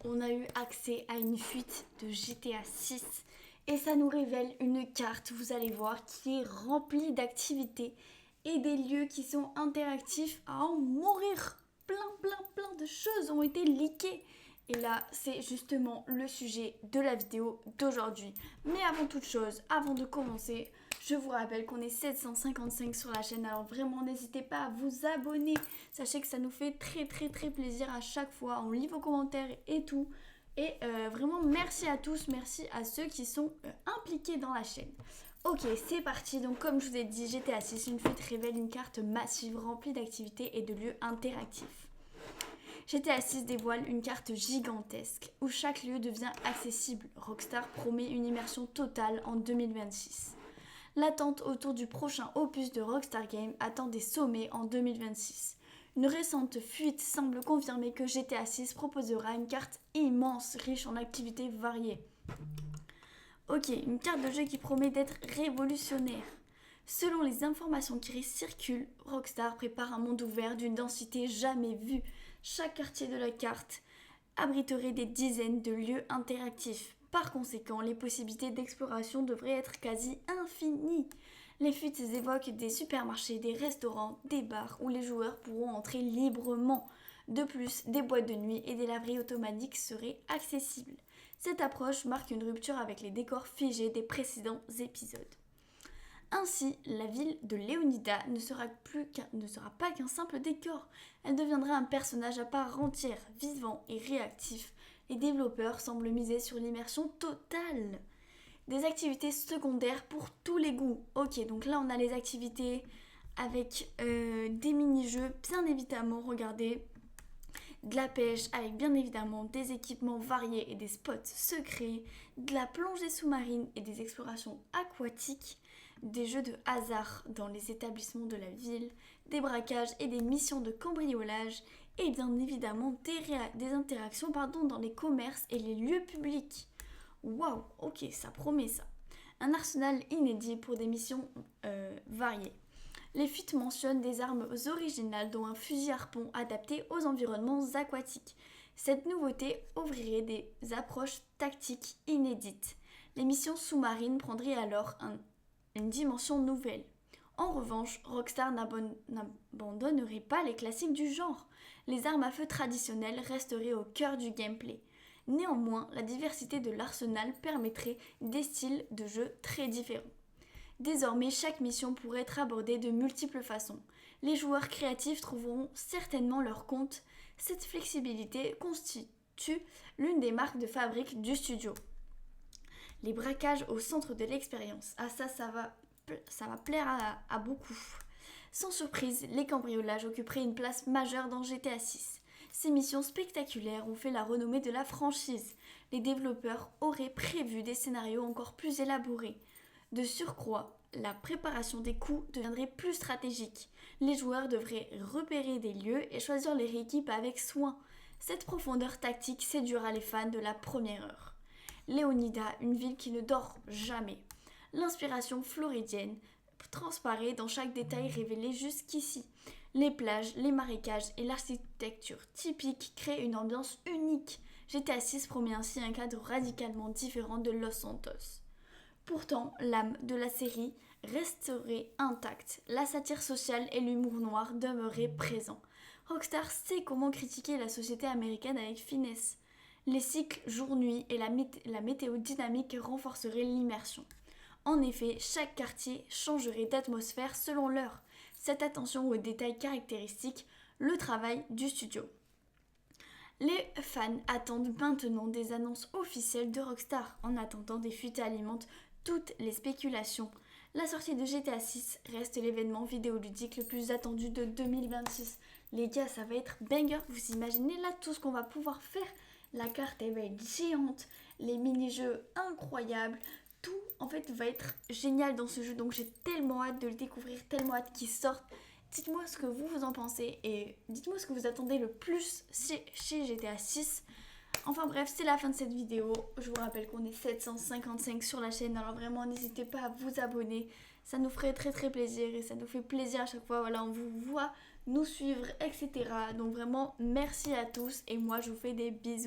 on a eu accès à une fuite de GTA 6 et ça nous révèle une carte, vous allez voir, qui est remplie d'activités et des lieux qui sont interactifs à en mourir. Plein de choses ont été leakées. Et là, c'est justement le sujet de la vidéo d'aujourd'hui. Mais avant toute chose, avant de commencer, je vous rappelle qu'on est 755 sur la chaîne, alors vraiment n'hésitez pas à vous abonner. Sachez que ça nous fait très plaisir à chaque fois. On lit vos commentaires et tout. Et vraiment merci à tous, merci à ceux qui sont impliqués dans la chaîne. Ok, c'est parti. Donc comme je vous ai dit, GTA 6, une fuite révèle une carte massive remplie d'activités et de lieux interactifs. GTA 6 dévoile une carte gigantesque où chaque lieu devient accessible. Rockstar promet une immersion totale en 2026. L'attente autour du prochain opus de Rockstar Games attend des sommets en 2026. Une récente fuite semble confirmer que GTA 6 proposera une carte immense, riche en activités variées. Ok, une carte de jeu qui promet d'être révolutionnaire. Selon les informations qui circulent, Rockstar prépare un monde ouvert d'une densité jamais vue. Chaque quartier de la carte abriterait des dizaines de lieux interactifs. Par conséquent, les possibilités d'exploration devraient être quasi infinies. Les fuites évoquent des supermarchés, des restaurants, des bars où les joueurs pourront entrer librement. De plus, des boîtes de nuit et des laveries automatiques seraient accessibles. Cette approche marque une rupture avec les décors figés des précédents épisodes. Ainsi, la ville de Leonida ne sera pas qu'un simple décor, elle deviendra un personnage à part entière, vivant et réactif. Les développeurs semblent miser sur l'immersion totale. Des activités secondaires pour tous les goûts. Ok, donc là on a les activités avec des mini-jeux, bien évidemment, regardez, de la pêche avec bien évidemment des équipements variés et des spots secrets, de la plongée sous-marine et des explorations aquatiques, des jeux de hasard dans les établissements de la ville, des braquages et des missions de cambriolage et bien évidemment des interactions dans les commerces et les lieux publics. Waouh, ok, ça promet ça. Un arsenal inédit pour des missions variées. Les fuites mentionnent des armes originales dont un fusil harpon adapté aux environnements aquatiques. Cette nouveauté ouvrirait des approches tactiques inédites. Les missions sous-marines prendraient alors une dimension nouvelle. En revanche, Rockstar n'abandonnerait pas les classiques du genre. Les armes à feu traditionnelles resteraient au cœur du gameplay. Néanmoins, la diversité de l'arsenal permettrait des styles de jeu très différents. Désormais, chaque mission pourrait être abordée de multiples façons. Les joueurs créatifs trouveront certainement leur compte. Cette flexibilité constitue l'une des marques de fabrique du studio. Les braquages au centre de l'expérience. Ah ça va plaire à beaucoup. Sans surprise, les cambriolages occuperaient une place majeure dans GTA 6. Ces missions spectaculaires ont fait la renommée de la franchise. Les développeurs auraient prévu des scénarios encore plus élaborés. De surcroît, la préparation des coups deviendrait plus stratégique. Les joueurs devraient repérer des lieux et choisir leur équipe avec soin. Cette profondeur tactique séduira les fans de la première heure. Leonida, une ville qui ne dort jamais. L'inspiration floridienne transparaît dans chaque détail révélé jusqu'ici. Les plages, les marécages et l'architecture typique créent une ambiance unique. GTA 6 promet ainsi un cadre radicalement différent de Los Santos. Pourtant, l'âme de la série resterait intacte. La satire sociale et l'humour noir demeuraient présents. Rockstar sait comment critiquer la société américaine avec finesse. Les cycles jour-nuit et la météo dynamique renforceraient l'immersion. En effet, chaque quartier changerait d'atmosphère selon l'heure. Cette attention aux détails caractéristiques, le travail du studio. Les fans attendent maintenant des annonces officielles de Rockstar. En attendant, des fuites alimentent toutes les spéculations. La sortie de GTA 6 reste l'événement vidéoludique le plus attendu de 2026. Les gars, ça va être banger. Vous imaginez là tout ce qu'on va pouvoir faire? La carte, elle va être géante. Les mini-jeux incroyables. Tout, en fait, va être génial dans ce jeu. Donc, j'ai tellement hâte de le découvrir, tellement hâte qu'il sorte. Dites-moi ce que vous en pensez et dites-moi ce que vous attendez le plus chez GTA 6. Enfin bref, c'est la fin de cette vidéo. Je vous rappelle qu'on est 755 sur la chaîne, alors vraiment n'hésitez pas à vous abonner. Ça nous ferait très plaisir et ça nous fait plaisir à chaque fois. Voilà, on vous voit nous suivre, etc. Donc vraiment, merci à tous et moi je vous fais des bisous.